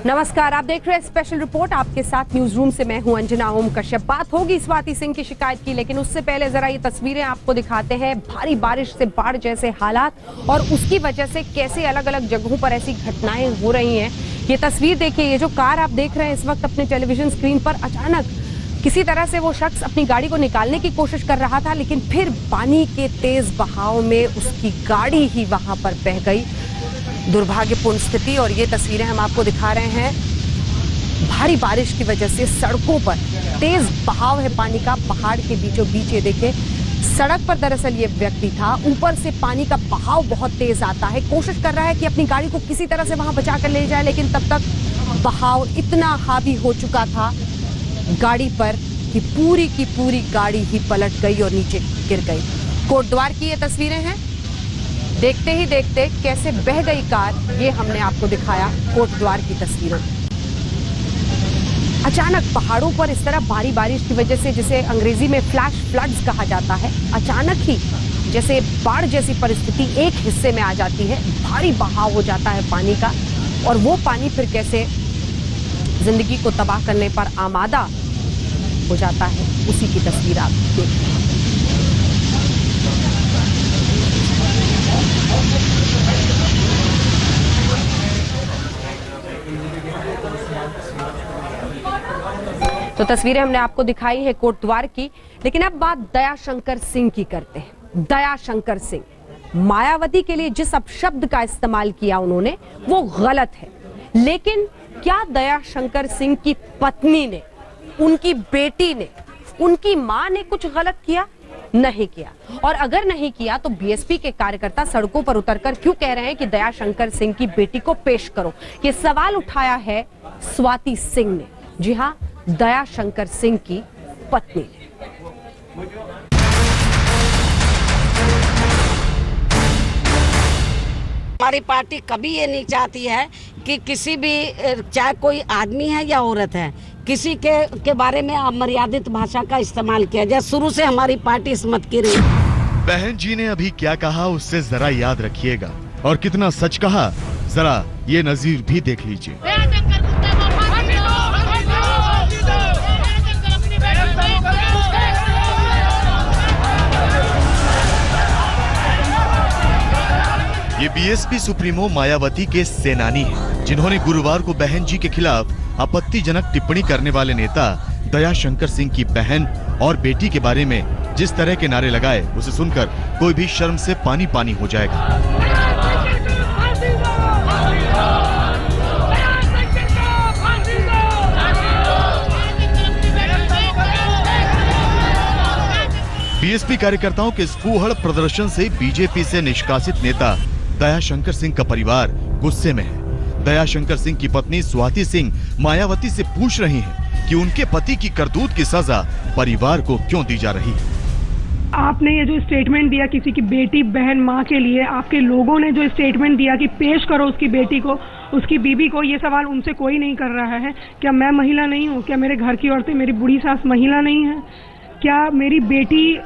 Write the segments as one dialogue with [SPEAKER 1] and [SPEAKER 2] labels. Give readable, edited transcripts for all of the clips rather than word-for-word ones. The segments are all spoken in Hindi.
[SPEAKER 1] नमस्कार, आप देख रहे हैं स्पेशल रिपोर्ट। आपके साथ न्यूज रूम से मैं हूं अंजना ओम कश्यप। बात होगी स्वाति सिंह की शिकायत की, लेकिन उससे पहले जरा ये तस्वीरें आपको दिखाते हैं। भारी बारिश से बाढ़ जैसे हालात और उसकी वजह से कैसे अलग अलग जगहों पर ऐसी घटनाएं हो रही हैं। ये तस्वीर देखिए, ये जो कार आप देख रहे हैं इस वक्त अपने टेलीविजन स्क्रीन पर, अचानक किसी तरह से वो शख्स अपनी गाड़ी को निकालने की कोशिश कर रहा था, लेकिन फिर पानी के तेज बहाव में उसकी गाड़ी ही वहां पर बह गई। दुर्भाग्यपूर्ण स्थिति। और ये तस्वीरें हम आपको दिखा रहे हैं। भारी बारिश की वजह से सड़कों पर तेज बहाव है पानी का, पहाड़ के बीचों बीच। ये देखिए, सड़क पर दरअसल ये व्यक्ति था, ऊपर से पानी का बहाव बहुत तेज आता है। कोशिश कर रहा है कि अपनी गाड़ी को किसी तरह से वहां बचा कर ले जाए, लेकिन तब तक बहाव इतना हावी हो चुका था गाड़ी पर कि पूरी की पूरी गाड़ी ही पलट गई और नीचे गिर गई। कोटद्वार की ये तस्वीरें हैं। देखते ही देखते कैसे बह गई कार, ये हमने आपको दिखाया कोटद्वार की तस्वीरें। अचानक पहाड़ों पर इस तरह भारी बारिश की वजह से, जिसे अंग्रेजी में फ्लैश फ्लड्स कहा जाता है, अचानक ही जैसे बाढ़ जैसी परिस्थिति एक हिस्से में आ जाती है, भारी बहाव हो जाता है पानी का, और वो पानी फिर कैसे जिंदगी को तबाह करने पर आमादा हो जाता है, उसी की तस्वीर आप देखिए। तो तस्वीरें हमने आपको दिखाई है कोटद्वार की, लेकिन अब बात दयाशंकर सिंह की करते हैं। दयाशंकर सिंह, मायावती के लिए जिस अपशब्द का इस्तेमाल किया उन्होंने, वो गलत है। लेकिन क्या दयाशंकर सिंह की पत्नी ने, उनकी बेटी ने, उनकी मां ने कुछ गलत किया? नहीं किया। और अगर नहीं किया तो बीएसपी के कार्यकर्ता सड़कों पर उतरकर क्यों कह रहे हैं कि दयाशंकर सिंह की बेटी को पेश करो? ये सवाल उठाया है स्वाति सिंह ने। जी हां, दयाशंकर सिंह की पत्नी ने।
[SPEAKER 2] हमारी पार्टी कभी ये नहीं चाहती है कि किसी भी, चाहे कोई आदमी है या औरत है, किसी के बारे में अमर्यादित भाषा का इस्तेमाल किया जाए। शुरू से हमारी पार्टी इस मत की रही।
[SPEAKER 3] बहन जी ने अभी क्या कहा उससे जरा याद रखिएगा, और कितना सच कहा जरा ये नजीर भी देख लीजिए। ये बीएसपी सुप्रीमो मायावती के सेनानी हैं, जिन्होंने गुरुवार को बहन जी के खिलाफ आपत्तिजनक टिप्पणी करने वाले नेता दयाशंकर सिंह की बहन और बेटी के बारे में जिस तरह के नारे लगाए, उसे सुनकर कोई भी शर्म से पानी पानी हो जाएगा। बीएसपी कार्यकर्ताओं के इस फूहड़ प्रदर्शन से बीजेपी से निष्कासित नेता दयाशंकर सिंह का परिवार गुस्से में है। दयाशंकर सिंह की पत्नी स्वाति सिंह मायावती से पूछ रही हैं कि उनके पति की करतूत की सजा परिवार को क्यों दी जा रही है।
[SPEAKER 4] आपने ये जो स्टेटमेंट दिया किसी की बेटी, बहन, माँ के लिए, आपके लोगों ने जो स्टेटमेंट दिया कि पेश करो उसकी बेटी को, उसकी बीबी को, ये सवाल उनसे कोई नहीं कर रहा है। क्या मैं महिला नहीं हूँ? क्या मेरे घर की औरतें, मेरी बूढ़ी सास महिला नहीं है? क्या मेरी बेटी,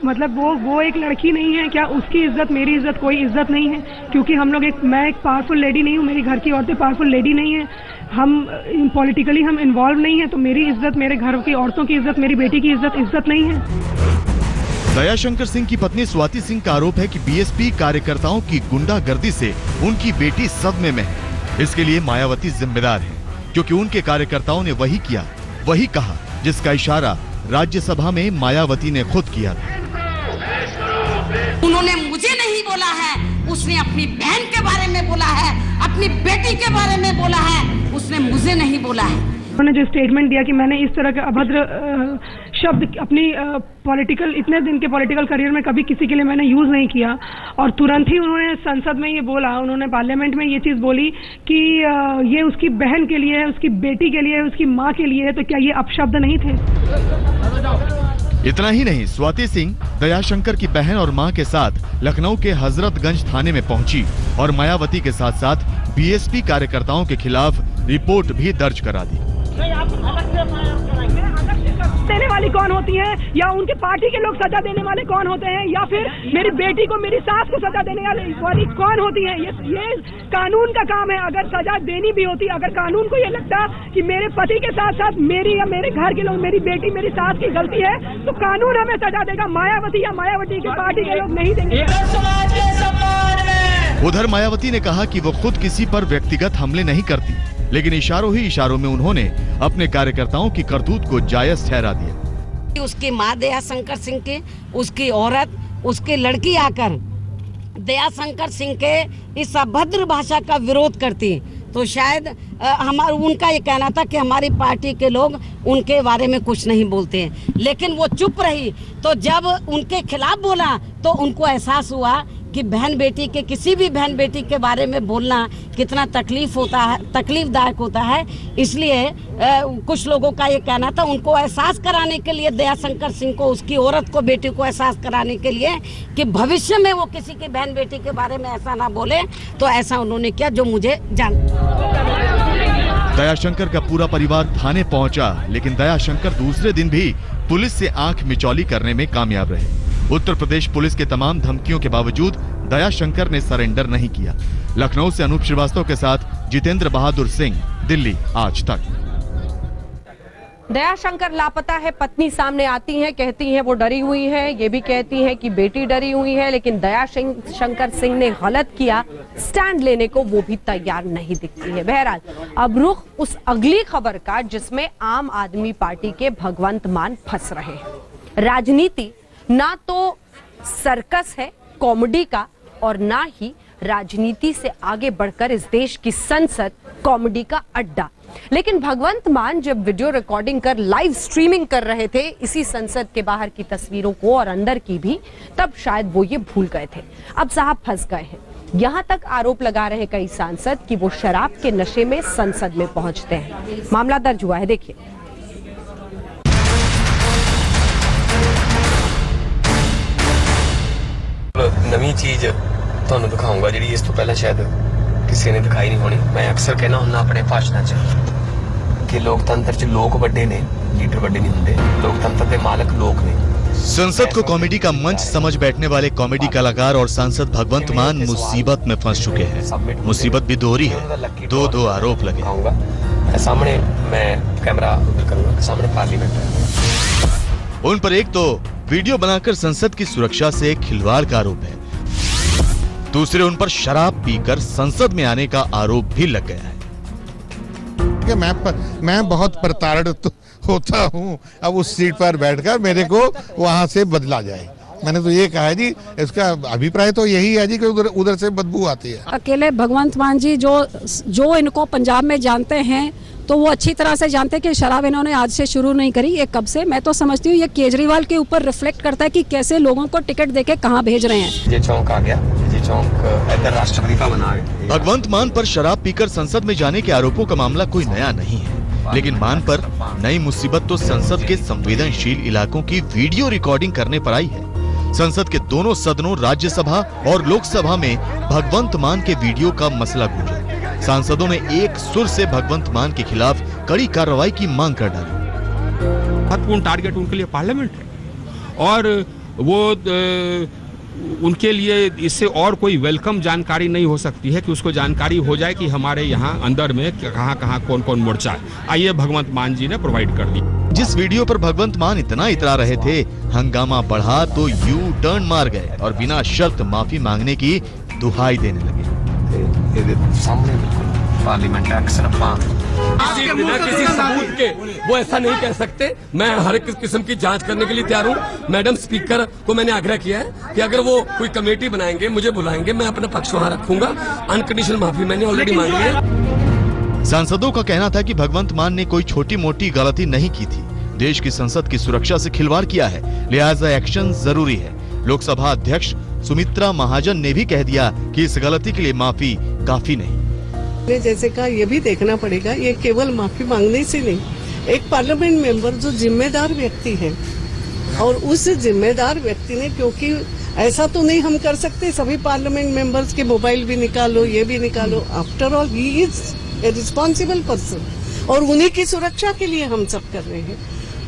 [SPEAKER 4] मतलब वो एक लड़की नहीं है? क्या उसकी इज्जत, मेरी इज्जत, कोई इज्जत नहीं है? क्योंकि हम लोग मैं एक पावरफुल लेडी नहीं हूँ, मेरी घर की औरतें पावरफुल लेडी नहीं है, हम पॉलिटिकली हम इन्वॉल्व नहीं है, तो मेरी इज्जत, मेरे घर की औरतों की इज्जत, मेरी बेटी की इज्जत नहीं है।
[SPEAKER 3] दयाशंकर सिंह की पत्नी स्वाति सिंह का आरोप है कि बीएसपी कार्यकर्ताओं की गुंडागर्दी से उनकी बेटी सदमे में है। इसके लिए मायावती जिम्मेदार है, क्योंकि उनके कार्यकर्ताओं ने वही किया, वही कहा जिसका इशारा राज्यसभा में मायावती ने खुद किया था।
[SPEAKER 2] उन्होंने मुझे नहीं बोला है, उसने अपनी बहन के बारे में बोला है, अपनी बेटी के बारे में बोला है, उसने मुझे नहीं बोला है।
[SPEAKER 4] उन्होंने जो स्टेटमेंट दिया कि मैंने इस तरह के अभद्र शब्द अपनी इतने दिन के पॉलिटिकल करियर में कभी किसी के लिए मैंने यूज नहीं किया, और तुरंत ही उन्होंने संसद में ये बोला, उन्होंने पार्लियामेंट में ये चीज बोली कि ये उसकी बहन के लिए है, उसकी बेटी के लिए है, उसकी माँ के लिए है, तो क्या ये अपशब्द नहीं थे?
[SPEAKER 3] इतना ही नहीं, स्वाति सिंह दयाशंकर की बहन और मां के साथ लखनऊ के हजरतगंज थाने में पहुंची और मायावती के साथ साथ बीएसपी कार्यकर्ताओं के खिलाफ रिपोर्ट भी दर्ज करा दी।
[SPEAKER 4] देने वाली कौन होती है, या उनके पार्टी के लोग सजा देने वाले कौन होते हैं, या फिर मेरी बेटी को, मेरी सास को सजा देने वाली कौन होती है। ये कानून का काम है। अगर सजा देनी भी होती, अगर कानून को ये लगता कि मेरे पति के साथ साथ मेरी या मेरे घर के लोग, मेरी बेटी, मेरी सास की गलती है, तो कानून हमें सजा देगा। मायावती या मायावती की पार्टी के लोग नहीं देंगे।
[SPEAKER 3] उधर मायावती ने कहा कि वो खुद किसी पर व्यक्तिगत हमले नहीं करती, लेकिन इशारों ही इशारों में उन्होंने अपने कार्यकर्ताओं की करतूत को जायज ठहरा दिया।
[SPEAKER 2] उसकी माँ दया शंकर सिंह की, उसकी औरत, उसकी लड़की आकर दया शंकर सिंह के इस अभद्र भाषा का विरोध करती, तो शायद हमारा उनका ये कहना था कि हमारी पार्टी के लोग उनके बारे में कुछ नहीं बोलते हैं, लेकिन वो चुप रही। तो जब उनके खिलाफ बोला तो उनको एहसास हुआ कि बहन बेटी के, किसी भी बहन बेटी के बारे में बोलना कितना तकलीफदायक होता है। इसलिए कुछ लोगों का ये कहना था, उनको एहसास कराने के लिए, दया शंकर सिंह को, उसकी औरत को, बेटी को एहसास कराने के लिए कि भविष्य में वो किसी की बहन बेटी के बारे में ऐसा ना बोले, तो ऐसा उन्होंने किया जो मुझे
[SPEAKER 3] दयाशंकर का पूरा परिवार थाने पहुंचा, लेकिन दयाशंकर दूसरे दिन भी पुलिस से आंख मिचौली करने में कामयाब रहे। उत्तर प्रदेश पुलिस के तमाम धमकियों के बावजूद दयाशंकर ने सरेंडर नहीं किया। लखनऊ से अनूप श्रीवास्तव के साथ जितेंद्र बहादुर सिंह, दिल्ली आज तक।
[SPEAKER 1] दयाशंकर लापता है, पत्नी सामने आती है, कहती है वो डरी हुई है, ये भी कहती है कि बेटी डरी हुई है, लेकिन दयाशंकर सिंह ने गलत किया, स्टैंड लेने को वो भी तैयार नहीं दिखती है। बहरहाल अब रुख उस अगली खबर का, जिसमें आम आदमी पार्टी के भगवंत मान फंस रहे हैं। राजनीति ना तो सर्कस है कॉमेडी का, और ना ही राजनीति से आगे बढ़कर इस देश की संसद कॉमेडी का अड्डा। लेकिन भगवंत मान जब वीडियो रिकॉर्डिंग कर लाइव स्ट्रीमिंग कर रहे थे इसी संसद के बाहर की तस्वीरों को और अंदर की भी, तब शायद वो ये भूल गए थे। अब साहब फंस गए हैं। यहां तक आरोप लगा रहे कई सांसद कि वो शराब के नशे में संसद में पहुंचते हैं। मामला दर्ज हुआ है, देखिए।
[SPEAKER 5] नवी चीज ਤੁਹਾਨੂੰ ਦਿਖਾਉਂਗਾ ਜਿਹੜੀ ਇਸ ਤੋਂ ਪਹਿਲਾਂ ਸ਼ਾਇਦ ਕਿਸੇ ਨੇ ਦਿਖਾਈ ਨਹੀਂ ਹੋਣੀ। ਮੈਂ ਅਕਸਰ ਕਹਿਣਾ ਹੁੰਦਾ ਆਪਣੇ ਭਾਸ਼ਣਾਂ 'ਚ ਕਿ ਲੋਕਤੰਤਰ 'ਚ ਲੋਕ ਵੱਡੇ ਨੇ, ਲੀਡਰ ਵੱਡੇ नहीं ਹੁੰਦੇ। लोकतंत्र ਦੇ मालक लोग ने।
[SPEAKER 3] संसद को कॉमेडी का मंच समझ बैठने वाले कॉमेडी कलाकार और सांसद भगवंत मान मुसीबत में फंस चुके हैं। मुसीबत भी दोहरी है, दो आरोप लगे।
[SPEAKER 5] सामने मैं कैमरा उधर करूंगा, सामने पार्लियामेंट है।
[SPEAKER 3] उन पर एक तो वीडियो बनाकर संसद की सुरक्षा से खिलवाड़ का आरोप है, दूसरे उन पर शराब पीकर संसद में आने का आरोप भी लग गया है।
[SPEAKER 6] मैं बहुत प्रताड़ित होता हूँ अब उस सीट पर बैठकर मेरे को वहाँ से बदला जाए। मैंने तो ये कहा है जी, इसका अभिप्राय तो यही है जी कि उधर से बदबू आती है।
[SPEAKER 7] अकेले भगवंत मान जी जो इनको पंजाब में जानते हैं, तो वो अच्छी तरह से जानते हैं कि शराब इन्होंने आज से शुरू नहीं करी, ये कब से। मैं तो समझती हूँ ये केजरीवाल के ऊपर रिफ्लेक्ट करता है कि कैसे लोगों को टिकट देके कहाँ भेज रहे हैं।
[SPEAKER 5] ये चौक आ गया, ये चौक इधर राष्ट्रपति भवन आ गया।
[SPEAKER 3] भगवंत मान पर शराब पीकर संसद में जाने के आरोपों का मामला कोई नया नहीं है, लेकिन मान पर नई मुसीबत तो संसद के संवेदनशील इलाकों की वीडियो रिकॉर्डिंग करने पर आई है। संसद के दोनों सदनों, राज्यसभा और लोकसभा में भगवंत मान के वीडियो का मसला गूंजा। सांसदों ने एक सुर से भगवंत मान के खिलाफ कड़ी कार्रवाई की मांग कर डाली।
[SPEAKER 8] महत्वपूर्ण टारगेट उनके लिए पार्लियामेंट है, और वो उनके लिए इससे और कोई वेलकम जानकारी नहीं हो सकती है कि उसको जानकारी हो जाए कि हमारे यहाँ अंदर में कहाँ कौन कौन मोर्चा है। आइए भगवंत मान जी ने प्रोवाइड कर दी।
[SPEAKER 3] जिस वीडियो पर भगवंत मान इतना इतरा रहे थे, हंगामा बढ़ा तो यू टर्न मार गए और बिना शर्त माफी मांगने की दुहाई देने लगे।
[SPEAKER 5] सामने पार्लियामेंट अक्सर
[SPEAKER 9] बिना किसी सबूत के वो ऐसा नहीं कह सकते। मैं हर एक किस्म की जांच करने के लिए तैयार हूँ। मैडम स्पीकर को मैंने आग्रह किया है कि अगर वो कोई कमेटी बनाएंगे, मुझे बुलाएंगे, मैं अपना पक्ष वहाँ रखूंगा। अनकंडीशनल माफी मैंने ऑलरेडी मांग ली है।
[SPEAKER 3] सांसदों का कहना था कि भगवंत मान ने कोई छोटी मोटी गलती नहीं की थी, देश की संसद की सुरक्षा से खिलवाड़ किया है, लिहाजा एक्शन जरूरी है। लोकसभा अध्यक्ष सुमित्रा महाजन ने भी कह दिया कि इस गलती के लिए माफी काफी नहीं।
[SPEAKER 10] जैसे कहा, ये भी देखना पड़ेगा, ये केवल माफी मांगने से नहीं, एक पार्लियामेंट मेंबर जो जिम्मेदार व्यक्ति है, और उस जिम्मेदार व्यक्ति ने, क्योंकि ऐसा तो नहीं हम कर सकते सभी पार्लियामेंट मेंबर्स के मोबाइल भी निकालो, ये भी निकालो। After all he is a responsible person, और उन्हीं की सुरक्षा के लिए हम सब कर रहे हैं।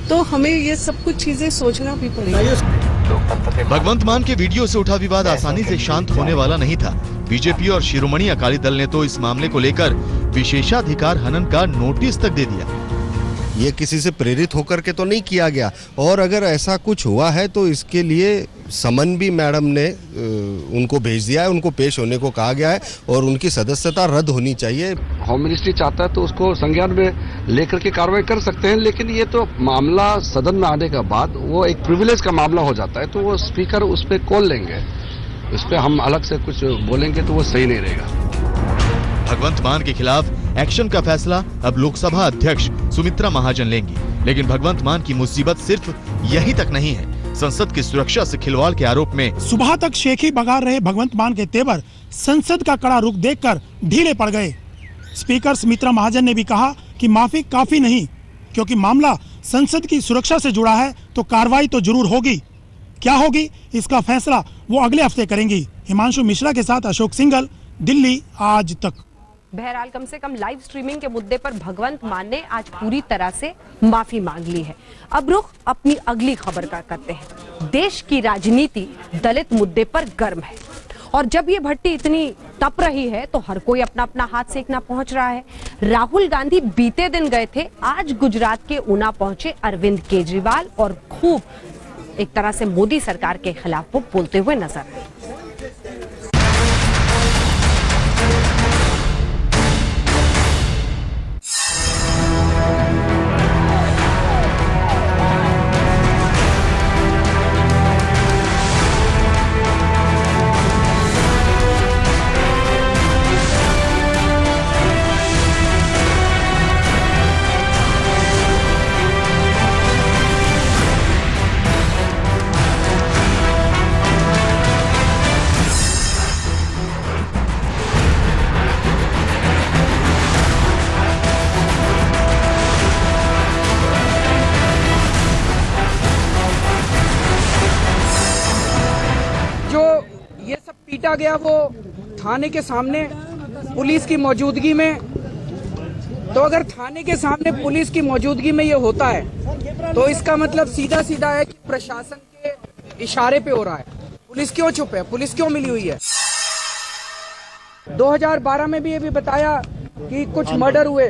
[SPEAKER 10] तो हमें ये सब कुछ चीजें सोचना भी पड़ेगा।
[SPEAKER 5] लोकतंत्र के
[SPEAKER 3] भगवंत मान के वीडियो से उठा विवाद आसानी से शांत होने वाला नहीं था। बीजेपी और शिरोमणि अकाली दल ने तो इस मामले को लेकर विशेषाधिकार हनन का नोटिस तक दे दिया।
[SPEAKER 11] ये किसी से प्रेरित होकर के तो नहीं किया गया, और अगर ऐसा कुछ हुआ है तो इसके लिए समन भी मैडम ने उनको भेज दिया है, उनको पेश होने को कहा गया है और उनकी सदस्यता रद्द होनी चाहिए।
[SPEAKER 12] होम मिनिस्ट्री चाहता है तो उसको संज्ञान में लेकर के कार्रवाई कर सकते हैं, लेकिन ये तो मामला सदन में आने के बाद वो एक प्रिविलेज का मामला हो जाता है, तो वो स्पीकर उस पर कॉल लेंगे। इस पर हम अलग से कुछ बोलेंगे तो वो सही नहीं रहेगा।
[SPEAKER 3] भगवंत मान के खिलाफ एक्शन का फैसला अब लोकसभा अध्यक्ष सुमित्रा महाजन लेंगी। लेकिन भगवंत मान की मुसीबत सिर्फ यहीं तक नहीं है। संसद की सुरक्षा से खिलवाड़ के आरोप में
[SPEAKER 13] सुबह तक शेखी बघार रहे भगवंत मान के तेवर संसद का कड़ा रुख देखकर ढीले पड़ गए। स्पीकर सुमित्रा महाजन ने भी कहा कि माफी काफी नहीं, क्योंकि मामला संसद की सुरक्षा से जुड़ा है तो कार्रवाई तो जरूर होगी। क्या होगी इसका फैसला वो अगले हफ्ते करेंगी। हिमांशु मिश्रा के साथ अशोक सिंघल, दिल्ली आज तक।
[SPEAKER 1] बहरहाल कम से कम लाइव स्ट्रीमिंग के मुद्दे पर भगवंत मान ने आज पूरी तरह से माफी मांग ली है। अब रुख अपनी अगली खबर का करते हैं। देश की राजनीति दलित मुद्दे पर गर्म है और जब ये भट्टी इतनी तप रही है तो हर कोई अपना अपना हाथ सेकना पहुंच रहा है। राहुल गांधी बीते दिन गए थे, आज गुजरात के ऊना पहुंचे अरविंद केजरीवाल और खूब एक तरह से मोदी सरकार के खिलाफ वो बोलते हुए नजर आए।
[SPEAKER 14] पीटा गया वो थाने के सामने पुलिस की मौजूदगी में, तो अगर थाने के सामने पुलिस की मौजूदगी में ये होता है तो इसका मतलब सीधा सीधा है कि प्रशासन के इशारे पे हो रहा है। पुलिस क्यों चुप है, पुलिस क्यों मिली हुई है? 2012 में भी ये भी बताया कि कुछ मर्डर हुए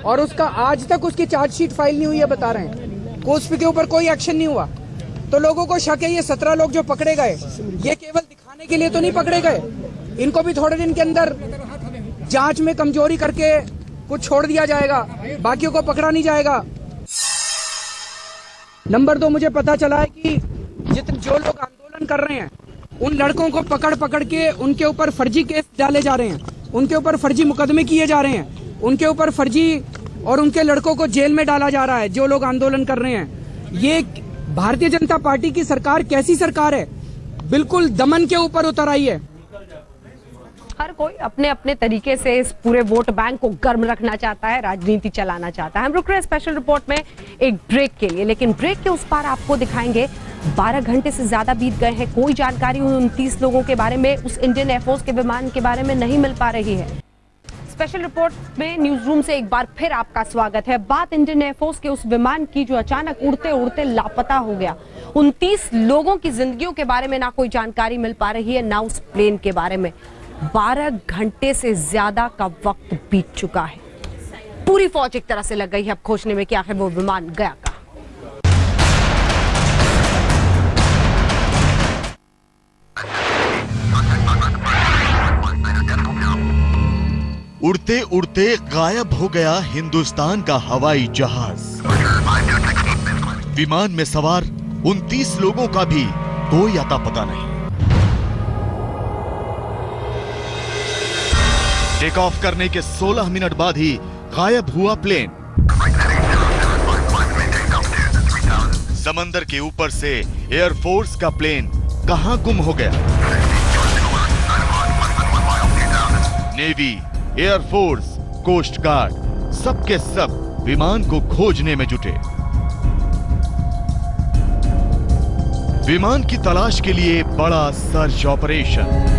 [SPEAKER 14] और उसका आज तक उसकी चार्जशीट फाइल नहीं हुई है, बता रहे हैं को उस के ऊपर कोई एक्शन नहीं हुआ। तो लोगों को शक है ये 17 लोग जो पकड़े गए ये केवल दिखाने के लिए तो नहीं पकड़े गए, इनको भी थोड़े दिन के अंदर जांच में कमजोरी करके कुछ छोड़ दिया जाएगा, बाकियों को पकड़ा नहीं जाएगा। नंबर 2, मुझे पता चला है कि जो लोग आंदोलन कर रहे हैं उन लड़कों को पकड़ पकड़ के उनके ऊपर फर्जी केस डाले जा रहे हैं, उनके ऊपर फर्जी मुकदमे किए जा रहे हैं, उनके ऊपर फर्जी और उनके लड़कों को जेल में डाला जा रहा है जो लोग आंदोलन कर रहे हैं। ये भारतीय जनता पार्टी की सरकार कैसी सरकार है? बिल्कुल दमन के ऊपर उतर आई है।
[SPEAKER 1] हर कोई अपने अपने तरीके से इस पूरे वोट बैंक को गर्म रखना चाहता है, राजनीति चलाना चाहता है। हम रुक रहे हैं स्पेशल रिपोर्ट में एक ब्रेक के लिए, लेकिन ब्रेक के उस पार आपको दिखाएंगे 12 घंटे से ज्यादा बीत गए हैं, कोई जानकारी उन 29 लोगों के बारे में, उस इंडियन एयरफोर्स के विमान के बारे में नहीं मिल पा रही है। स्पेशल रिपोर्ट में न्यूज रूम से एक बार फिर आपका स्वागत है। बात इंडियन एयरफोर्स के उस विमान की जो अचानक उड़ते उड़ते लापता हो गया। 29 लोगों की जिंदगियों के बारे में ना कोई जानकारी मिल पा रही है, ना उस प्लेन के बारे में। 12 घंटे से ज्यादा का वक्त बीत चुका है। पूरी फौज एक तरह से लग गई है अब खोजने में कि आखिर वो विमान गया कहां।
[SPEAKER 3] उड़ते उड़ते गायब हो गया हिंदुस्तान का हवाई जहाज। विमान में सवार 29 लोगों का भी कोई अता पता नहीं। टेक ऑफ करने के 16 मिनट बाद ही गायब हुआ प्लेन। समंदर के ऊपर से एयरफोर्स का प्लेन कहां गुम हो गया? नेवी, एयरफोर्स, कोस्ट गार्ड, सबके सब विमान को खोजने में जुटे। विमान की तलाश के लिए बड़ा सर्च ऑपरेशन।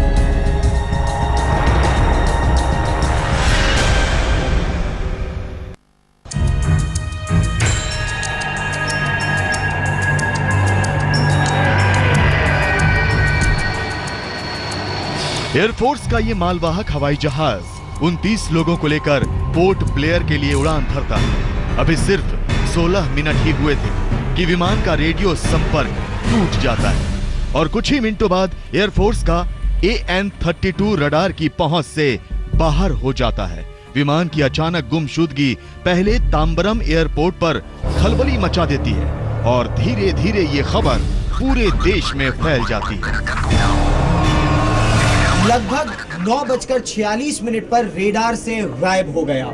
[SPEAKER 3] एयरफोर्स का ये मालवाहक हवाई जहाज 29 लोगों को लेकर पोर्ट ब्लेयर के लिए उड़ान भरता है। अभी सिर्फ 16 मिनट ही हुए थे कि विमान का रेडियो संपर्क टूट जाता है और कुछ ही मिनटों बाद एयरफोर्स का AN-32 रडार की पहुंच से बाहर हो जाता है। विमान की अचानक गुमशुदगी पहले तांबरम एयरपोर्ट पर खलबली मचा देती है और धीरे धीरे ये खबर पूरे देश में फैल जाती है।
[SPEAKER 15] लगभग 9:46 पर रेडार से गायब हो गया।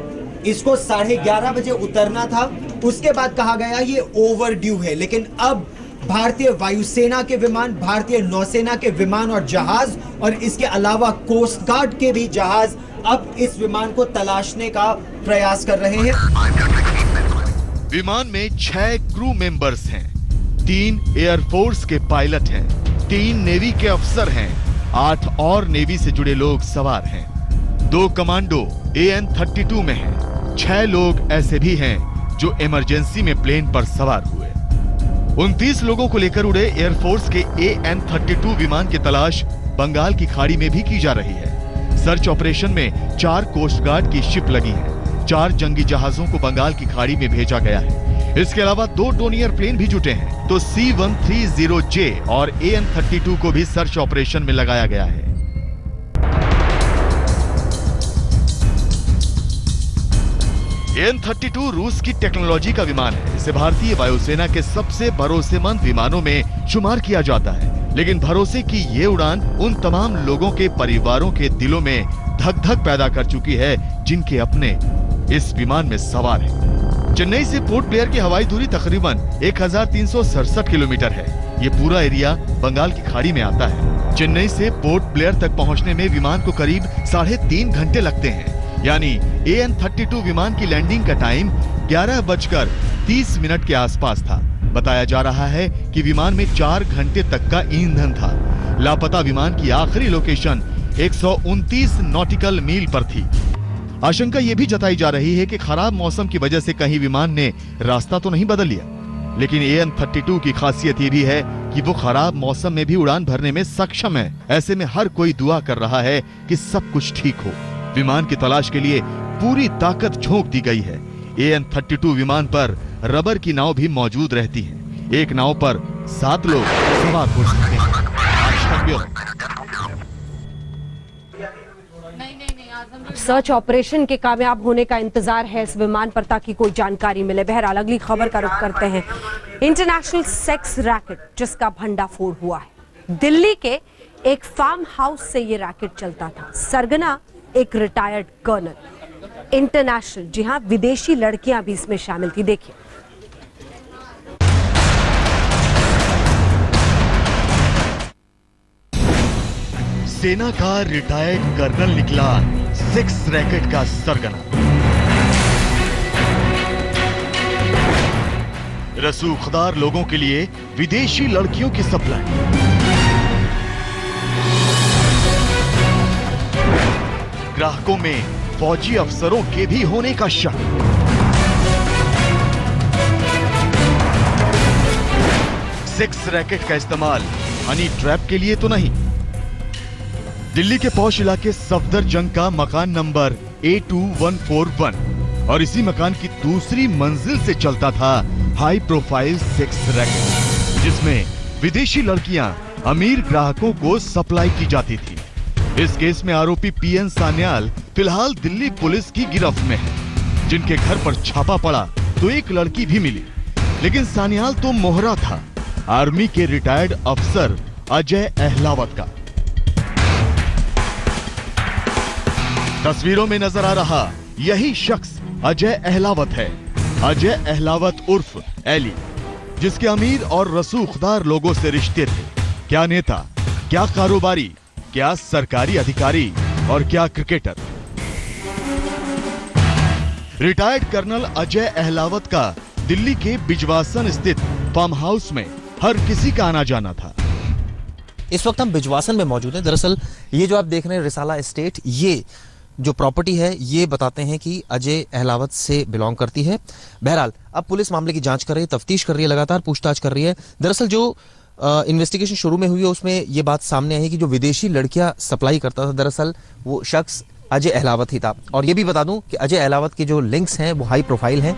[SPEAKER 15] इसको 11:30 बजे उतरना था। उसके बाद कहा गया ये ओवरड्यू है, लेकिन अब भारतीय वायुसेना के विमान, भारतीय नौसेना के विमान और जहाज और इसके अलावा कोस्ट गार्ड के भी जहाज अब इस विमान को तलाशने का प्रयास कर रहे हैं।
[SPEAKER 3] विमान में 6 क्रू मेंबर्स हैं, 3 एयरफोर्स के पायलट हैं, 3 नेवी के अफसर हैं, 8 और नेवी से जुड़े लोग सवार हैं, 2 कमांडो AN-32 में हैं, 6 लोग ऐसे भी हैं जो इमरजेंसी में प्लेन पर सवार हुए। 29 लोगों को लेकर उड़े एयरफोर्स के AN-32 विमान की तलाश बंगाल की खाड़ी में भी की जा रही है। सर्च ऑपरेशन में 4 कोस्ट गार्ड की शिप लगी है, 4 जंगी जहाजों को बंगाल की खाड़ी में भेजा गया है। इसके अलावा 2 डोनियर प्लेन भी जुटे हैं, तो C-130J और AN-32 को भी सर्च ऑपरेशन में लगाया गया है। AN-32 रूस की टेक्नोलॉजी का विमान है। इसे भारतीय वायुसेना के सबसे भरोसेमंद विमानों में शुमार किया जाता है, लेकिन भरोसे की ये उड़ान उन तमाम लोगों के परिवारों के दिलों में धक धक पैदा कर चुकी है जिनके अपने इस विमान में सवार हैं। चेन्नई से पोर्ट ब्लेयर की हवाई दूरी तकरीबन 1367 किलोमीटर है। ये पूरा एरिया बंगाल की खाड़ी में आता है। चेन्नई से पोर्ट ब्लेयर तक पहुंचने में विमान को करीब 3.5 घंटे लगते हैं, यानी AN-32 विमान की लैंडिंग का टाइम 11:30 के आसपास था। बताया जा रहा है कि विमान में 4 घंटे तक का ईंधन था। लापता विमान की आखिरी लोकेशन 129 नॉटिकल मील पर थी। आशंका यह भी जताई जा रही है कि खराब मौसम की वजह से कहीं विमान ने रास्ता तो नहीं बदल लिया, लेकिन AN-32 की खासियत यह भी है कि वो खराब मौसम में भी उड़ान भरने में सक्षम है। ऐसे में हर कोई दुआ कर रहा है कि सब कुछ ठीक हो। विमान की तलाश के लिए पूरी ताकत झोंक दी गई है। AN-32 विमान पर रबर की नाव भी मौजूद रहती है। एक नाव पर 7 लोग सवार हो सकते हैं।
[SPEAKER 1] सर्च ऑपरेशन के कामयाब होने का इंतजार है इस विमान पर ताकि कोई जानकारी मिले। बहरहाल अगली खबर का रुख करते हैं। इंटरनेशनल सेक्स रैकेट जिसका भंडाफोड़ हुआ है। दिल्ली के एक फार्म हाउस से ये रैकेट चलता था। सरगना एक रिटायर्ड कर्नल। इंटरनेशनल, जी हां, विदेशी लड़कियां भी इसमें शामिल थी। देखिए,
[SPEAKER 3] सेना का रिटायर्ड कर्नल निकला सेक्स रैकेट का सरगना। रसूखदार लोगों के लिए विदेशी लड़कियों की सप्लाई। ग्राहकों में फौजी अफसरों के भी होने का शक। सेक्स रैकेट का इस्तेमाल हनी ट्रैप के लिए तो नहीं। दिल्ली के पौष इलाके सफदरजंग का मकान नंबर A2141 और इसी मकान की दूसरी मंजिल से चलता था हाई प्रोफाइल सेक्स रैकेट, जिसमें विदेशी लड़कियां अमीर ग्राहकों को सप्लाई की जाती थी। इस केस में आरोपी PN सान्याल फिलहाल दिल्ली पुलिस की गिरफ्त में है। जिनके घर पर छापा पड़ा तो एक लड़की भी मिली, लेकिन सान्याल तो मोहरा था, आर्मी के रिटायर्ड अफसर अजय अहलावत का। तस्वीरों में नजर आ रहा यही शख्स अजय अहलावत है। अजय अहलावत उर्फ एली, जिसके अमीर और रसूखदार लोगों से रिश्ते थे। क्या नेता, क्या कारोबारी, क्या सरकारी अधिकारी और क्या cricketer. Retired colonel Ajay Ahlawat का दिल्ली के बिजवासन स्थित फार्म हाउस में हर किसी का आना जाना था।
[SPEAKER 16] इस वक्त हम बिजवासन में मौजूद हैं। दरअसल ये जो आप देख रहे हैं रिसाला एस्टेट, ये जो प्रॉपर्टी है ये बताते हैं कि अजय अहलावत से बिलोंग करती है। बहरहाल अब पुलिस मामले की जांच कर रही है, तफ्तीश कर रही है, लगातार पूछताछ कर रही है। दरअसल जो इन्वेस्टिगेशन शुरू में हुई है उसमें ये बात सामने आई है कि जो विदेशी लड़कियां सप्लाई करता था दरअसल वो शख्स अजय अहलावत ही था। और ये भी बता दूं कि अजय अहलावत के जो लिंक्स हैं वो हाई प्रोफाइल हैं।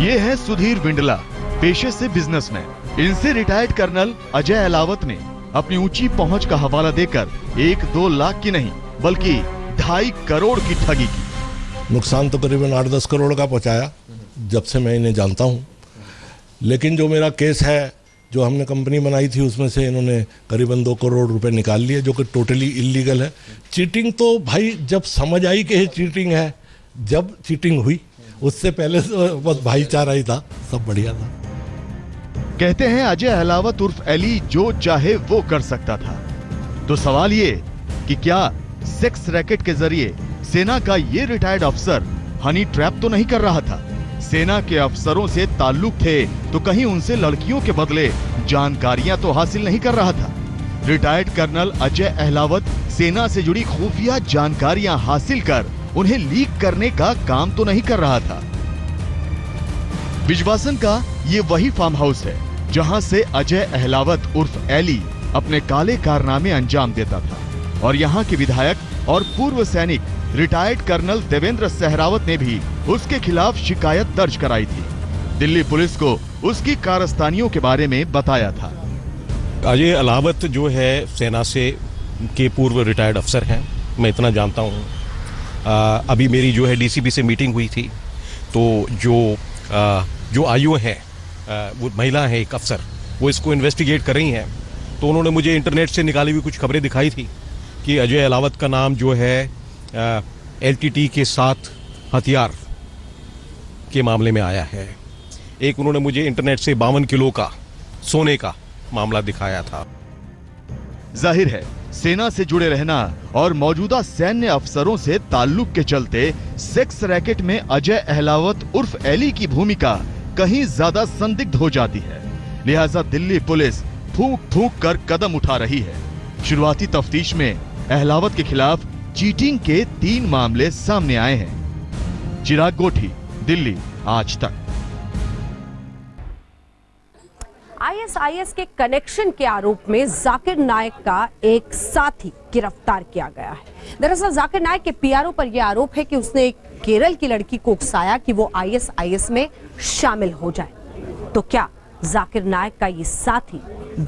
[SPEAKER 3] ये है सुधीर विंडला, पेशे से बिजनेसमैन। इनसे रिटायर्ड कर्नल अजय अहलावत ने अपनी ऊंची पहुंच का हवाला देकर 1-2 लाख की नहीं बल्कि 2.5 करोड़ की ठगी की।
[SPEAKER 17] नुकसान तो करीबन 8-10 करोड़ का पहुंचाया जब से मैं इन्हें जानता हूं। लेकिन जो मेरा केस है, जो हमने कंपनी बनाई थी, उसमें से इन्होंने करीबन 2 करोड़ रुपए निकाल लिए, जो कि टोटली इलीगल है। चीटिंग तो भाई जब समझ आई कि ये चीटिंग है, जब चीटिंग हुई, उससे पहले तो बस भाईचारा ही था, सब बढ़िया था।
[SPEAKER 3] कहते हैं अजय अहलावत उर्फ एली जो चाहे वो कर सकता था। तो सवाल ये कि क्या सेक्स रैकेट के जरिए सेना का ये रिटायर्ड अफसर हनी ट्रैप तो नहीं कर रहा था? सेना के अफसरों से ताल्लुक थे तो कहीं उनसे लड़कियों के बदले जानकारियां तो हासिल नहीं कर रहा था? रिटायर्ड कर्नल अजय अहलावत सेना से जुड़ी खुफिया जानकारियां हासिल कर उन्हें लीक करने का काम तो नहीं कर रहा था? बिजवासन का ये वही फार्म हाउस है जहां से अजय अहलावत उर्फ एली अपने काले कारनामे अंजाम देता था। और यहाँ के विधायक और पूर्व सैनिक रिटायर्ड कर्नल देवेंद्र सहरावत ने भी उसके खिलाफ शिकायत दर्ज कराई थी। दिल्ली पुलिस को उसकी कारस्तानियों के बारे में बताया था।
[SPEAKER 18] अजय अहलावत जो है सेना से के पूर्व रिटायर्ड अफसर हैं, मैं इतना जानता हूँ। अभी मेरी जो है डीसीपी से मीटिंग हुई थी, तो जो आईओ है, वो महिला है एक अफसर, वो इसको इन्वेस्टिगेट कर रही हैं। तो उन्होंने मुझे इंटरनेट से निकाली हुई कुछ खबरें दिखाई थी कि अजय अहलावत का नाम जो है एलटीटी के साथ हथियार के मामले में आया है। एक उन्होंने मुझे इंटरनेट से 52 किलो का सोने का मामला दिखाया था।
[SPEAKER 3] जाहिर है सेना से जुड़े रहना और मौजूदा सैन्य अफसरों से ताल्लुक के चलते सेक्स रैकेट में अजय अहलावत उर्फ एली की भूमिका कहीं ज्यादा संदिग्ध हो जाती है। लिहाजा दिल्ली पुलिस फूंक फूंक कर कदम उठा रही है। शुरुआती तफ्तीश में अहलावत के खिलाफ चीटिंग के 3 मामले सामने आए हैं। चिराग गोठी, दिल्ली, आज तक।
[SPEAKER 1] आईएसआईएस के कनेक्शन के आरोप में जाकिर नायक का एक साथी गिरफ्तार किया गया है। दरअसल जाकिर नायक के पीआरओ पर यह आरोप है कि उसने एक केरल की लड़की को उकसाया कि वो आईएसआईएस में शामिल हो जाए। तो क्या जाकिर नायक का ये साथी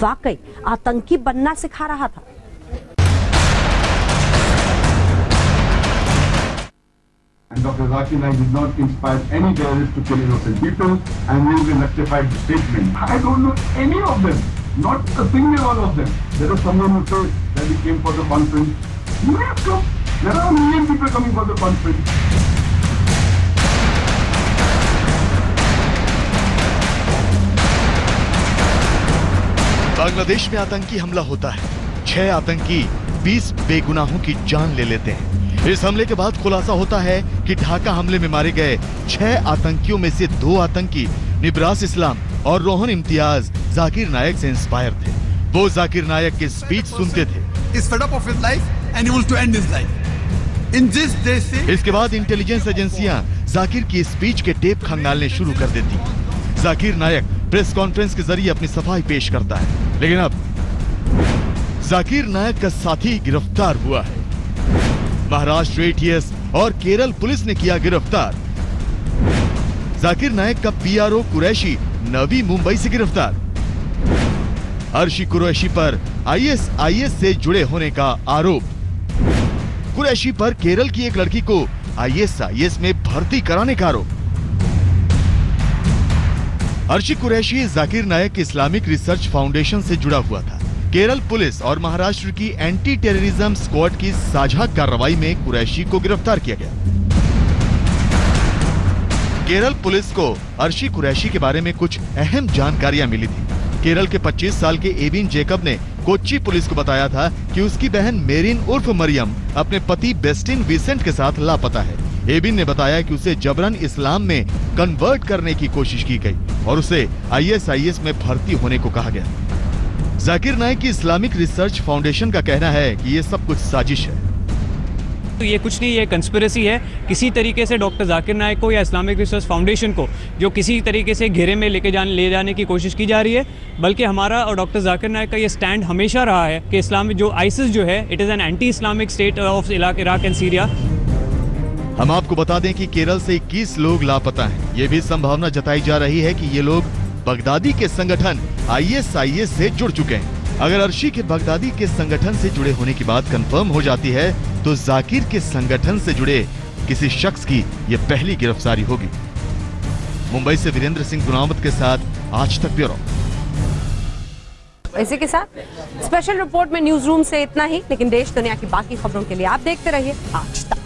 [SPEAKER 1] वाकई आतंकी बनना सिखा रहा था?
[SPEAKER 19] And Dr. Zakir Naik did not inspire any terrorists to kill innocent people, and we will rectify the statement. I don't know any of them, not a single one of them. There is someone who says that we came for the conference. You have come. There are a million people coming for the conference.
[SPEAKER 3] Bangladesh में आतंकी हमला होता है। 6 आतंकी 20 बेगुनाहों की जान ले लेते हैं। इस हमले के बाद खुलासा होता है कि ढाका हमले में मारे गए 6 आतंकियों में से 2 आतंकी निब्रास इस्लाम और रोहन इम्तियाज जाकिर नायक से इंस्पायर थे। वो जाकिर नायक की स्पीच सुनते थे। इसके बाद इंटेलिजेंस एजेंसियां जाकिर की स्पीच के टेप खंगालने शुरू कर देती। जाकिर नायक प्रेस कॉन्फ्रेंस के जरिए अपनी सफाई पेश करता है, लेकिन अब जाकिर नायक का साथी गिरफ्तार हुआ है। महाराष्ट्र एटीएस और केरल पुलिस ने किया गिरफ्तार। जाकिर नायक का पीआरओ कुरैशी नवी मुंबई से गिरफ्तार। अर्शी कुरैशी पर आईएसआईएस से जुड़े होने का आरोप। कुरैशी पर केरल की एक लड़की को आईएसआईएस में भर्ती कराने का आरोप। अर्शी कुरैशी जाकिर नायक इस्लामिक रिसर्च फाउंडेशन से जुड़ा हुआ था। केरल पुलिस और महाराष्ट्र की एंटी टेररिज्म स्क्वाड की साझा कार्रवाई में कुरैशी को गिरफ्तार किया गया। केरल पुलिस को अर्शी कुरैशी के बारे में कुछ अहम जानकारियां मिली थी। केरल के 25 साल के एबिन जेकब ने कोच्चि पुलिस को बताया था कि उसकी बहन मेरिन उर्फ मरियम अपने पति बेस्टिन विसेंट के साथ लापता है। एबिन ने बताया कि उसे जबरन इस्लाम में कन्वर्ट करने की कोशिश की गई और उसे आईएसआईएस में भर्ती होने को कहा गया। जाकिर नायक की इस्लामिक रिसर्च फाउंडेशन का कहना है कि ये सब कुछ साजिश है।
[SPEAKER 20] तो ये कुछ नहीं, ये कंस्पिरेसी है। किसी तरीके से डॉक्टर जाकिर नाइक को या इस्लामिक रिसर्च फाउंडेशन को जो किसी तरीके से घेरे में ले जाने की कोशिश की जा रही है, बल्कि हमारा और डॉक्टर जाकिर नाइक का ये स्टैंड हमेशा रहा है कि इस्लामिक जो आइसिस जो है, it is an anti Islamic state of Iraq and Syria.
[SPEAKER 3] हम आपको बता दें कि केरल से 21 लोग लापता हैं। ये भी संभावना जताई जा रही है कि ये लोग बगदादी के संगठन ISIS से जुड़ चुके हैं। अगर अर्शी के बगदादी के संगठन से जुड़े होने की बात कंफर्म हो जाती है तो जाकिर के संगठन से जुड़े किसी शख्स की ये पहली गिरफ्तारी होगी। मुंबई से वीरेंद्र सिंह गुनावत के साथ आज तक ब्यूरो।
[SPEAKER 1] इसी के साथ स्पेशल रिपोर्ट में न्यूज रूम से इतना ही, लेकिन देश दुनिया की बाकी खबरों के लिए आप देखते रहिए आज तक।